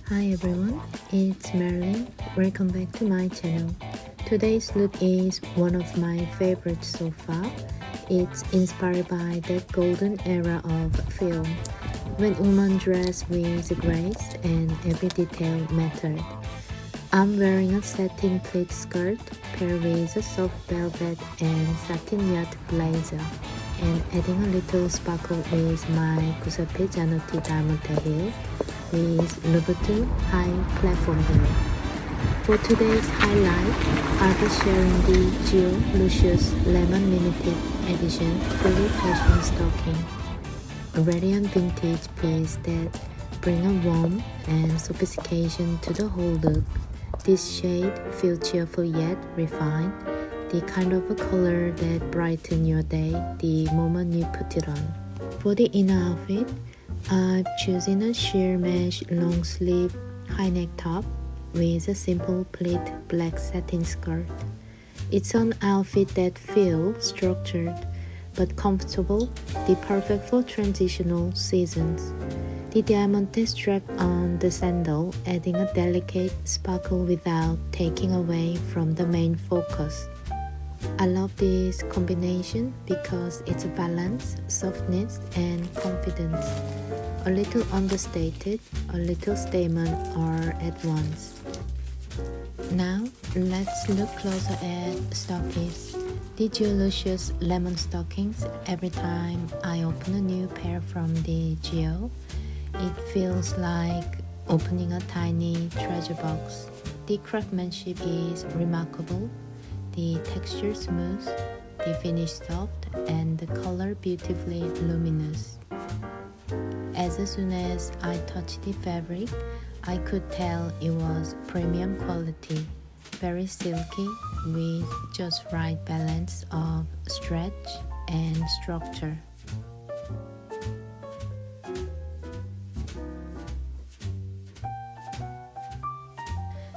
Hi everyone, it's Marilyn. Welcome back to my channel. Today's look is one of my favorites so far. It's inspired by that golden era of film, when women dress with grace and every detail mattered. I'm wearing a satin pleat skirt paired with a soft velvet and satin yacht blazer, and adding a little sparkle with my Giuseppe Zanotti diamond heel with Lookbook high platform heel. For today's highlight, I'll be sharing the Gio Lucius Lemon Limited Edition fully fashion stocking, a radiant vintage piece that brings a warmth and sophistication to the whole look. This shade feels cheerful yet refined, the kind of a color that brightens your day the moment you put it on. For the inner outfit, I've chosen a sheer mesh long sleeve high neck top with a simple pleat black satin skirt. It's an outfit that feels structured but comfortable, the perfect for transitional seasons. The diamond is strapped on the sandal, adding a delicate sparkle without taking away from the main focus. I love this combination because it's a balance, softness, and confidence. A little understated, a little statement all at once. Now, let's look closer at stockings. The Gio Lucius lemon stockings. Every time I open a new pair from the Gio, it feels like opening a tiny treasure box. The craftsmanship is remarkable. The texture smooth, the finish soft, and the color beautifully luminous. As soon as I touched the fabric, I could tell it was premium quality, very silky with just right balance of stretch and structure.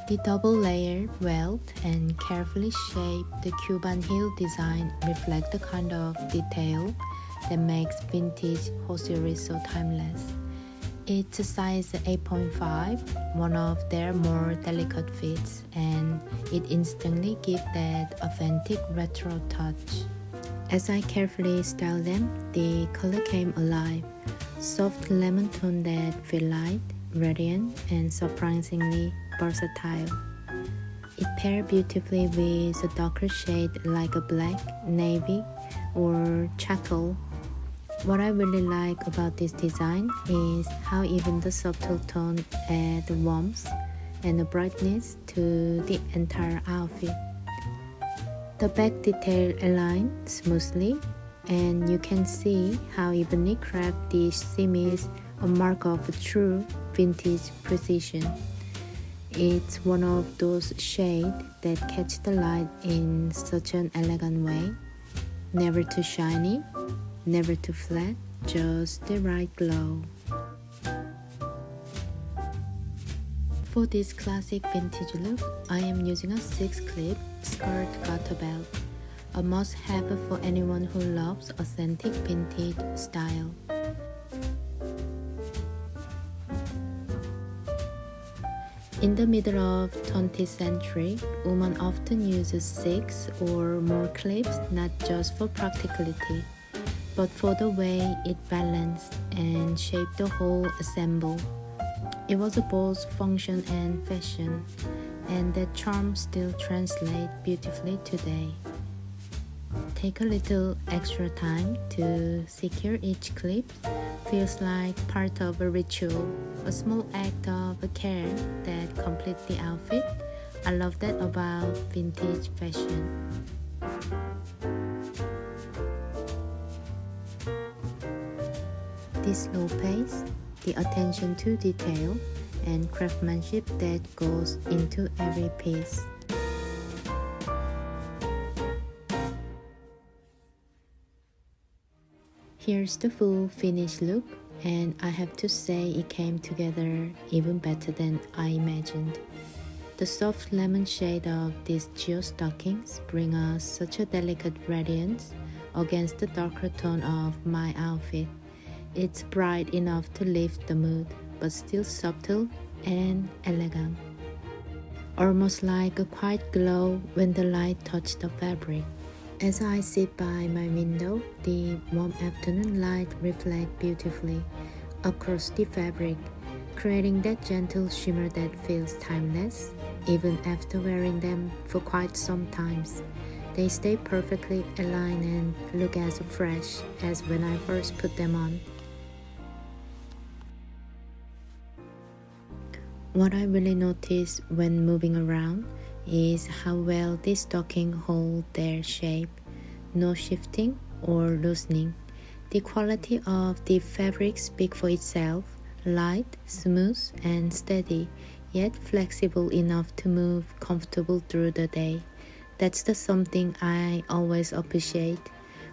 The double-layered welt and carefully shaped Cuban heel design reflect the kind of detail that makes vintage hosiery so timeless. It's a size 8.5, one of their more delicate fits, and it instantly gives that authentic retro touch. As I carefully styled them, the color came alive. Soft lemon tone that feel light, radiant, and surprisingly versatile. It paired beautifully with a darker shade like a black, navy, or charcoal. What I really like about this design is how even the subtle tone add warmth and a brightness to the entire outfit. The back detail aligns smoothly, and you can see how evenly crafted this seam is a mark of true vintage precision. It's one of those shades that catch the light in such an elegant way. Never too shiny, never too flat, just the right glow. For this classic vintage look, I am using a 6-clip skirt garter belt, a must-have for anyone who loves authentic vintage style. In the middle of 20th century, women often use 6 or more clips not just for practicality, but for the way it balanced and shaped the whole ensemble. It was both function and fashion, and that charm still translates beautifully today. Take a little extra time to secure each clip. Feels like part of a ritual, a small act of care that completes the outfit. I love that about vintage fashion. The slow pace, the attention to detail, and craftsmanship that goes into every piece. Here's the full finished look, and I have to say it came together even better than I imagined. The soft lemon shade of these Gio stockings bring us such a delicate radiance against the darker tone of my outfit. It's bright enough to lift the mood, but still subtle and elegant, almost like a quiet glow when the light touched the fabric. As I sit by my window, the warm afternoon light reflects beautifully across the fabric, creating that gentle shimmer that feels timeless. Even after wearing them for quite some time, they stay perfectly aligned and look as fresh as when I first put them on. What I really notice when moving around is how well these stockings hold their shape, no shifting or loosening. The quality of the fabric speaks for itself, light, smooth, and steady, yet flexible enough to move comfortable through the day. That's the something I always appreciate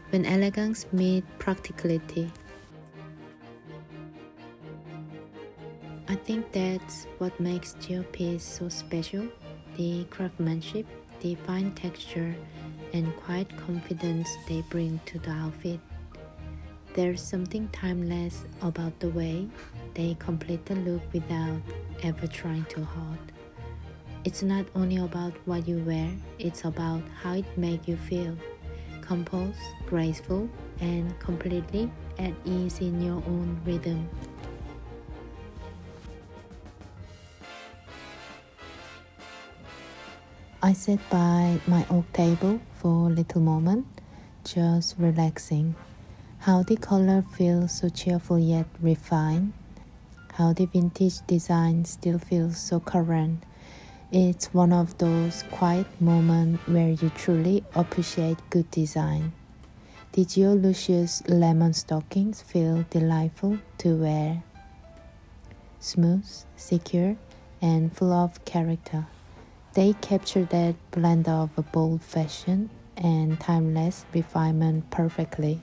when elegance meets practicality. I think that's what makes your piece so special, the craftsmanship, the fine texture, and quiet confidence they bring to the outfit. There's something timeless about the way they complete the look without ever trying too hard. It's not only about what you wear, it's about how it makes you feel, composed, graceful, and completely at ease in your own rhythm. I sat by my oak table for a little moment, just relaxing. How the color feels so cheerful yet refined. How the vintage design still feels so current. It's one of those quiet moments where you truly appreciate good design. The Geolucious lemon stockings feel delightful to wear. Smooth, secure, and full of character. They capture that blend of a bold fashion and timeless refinement perfectly.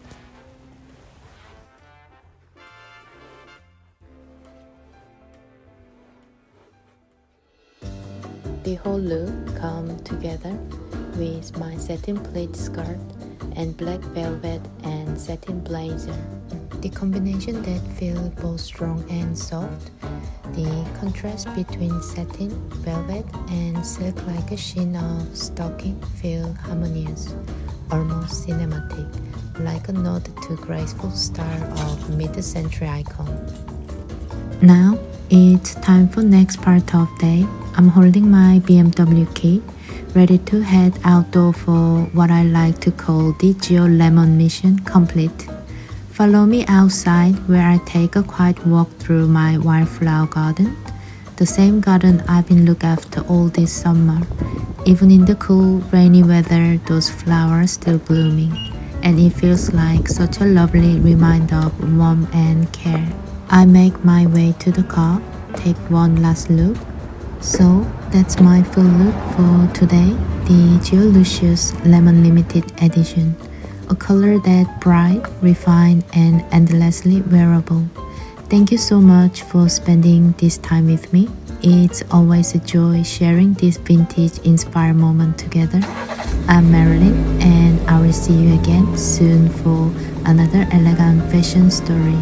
The whole look comes together with my satin pleat skirt and black velvet and satin blazer. The combination that feels both strong and soft. The contrast between satin, velvet, and silk like a sheen of stocking feel harmonious, almost cinematic, like a nod to graceful style of mid-century icon. Now, it's time for next part of day. I'm holding my BMW key, ready to head outdoor for what I like to call the Geo Lemon mission complete. Follow me outside where I take a quiet walk through my wildflower garden, the same garden I've been looking after all this summer. Even in the cool, rainy weather, those flowers still blooming, and it feels like such a lovely reminder of warmth and care. I make my way to the car, take one last look. So that's my full look for today, the Geolucious Lemon Limited Edition. A color that bright, refined, and endlessly wearable. Thank you so much for spending this time with me. It's always a joy sharing this vintage inspired moment together. I'm Marilyn and I will see you again soon for another elegant fashion story.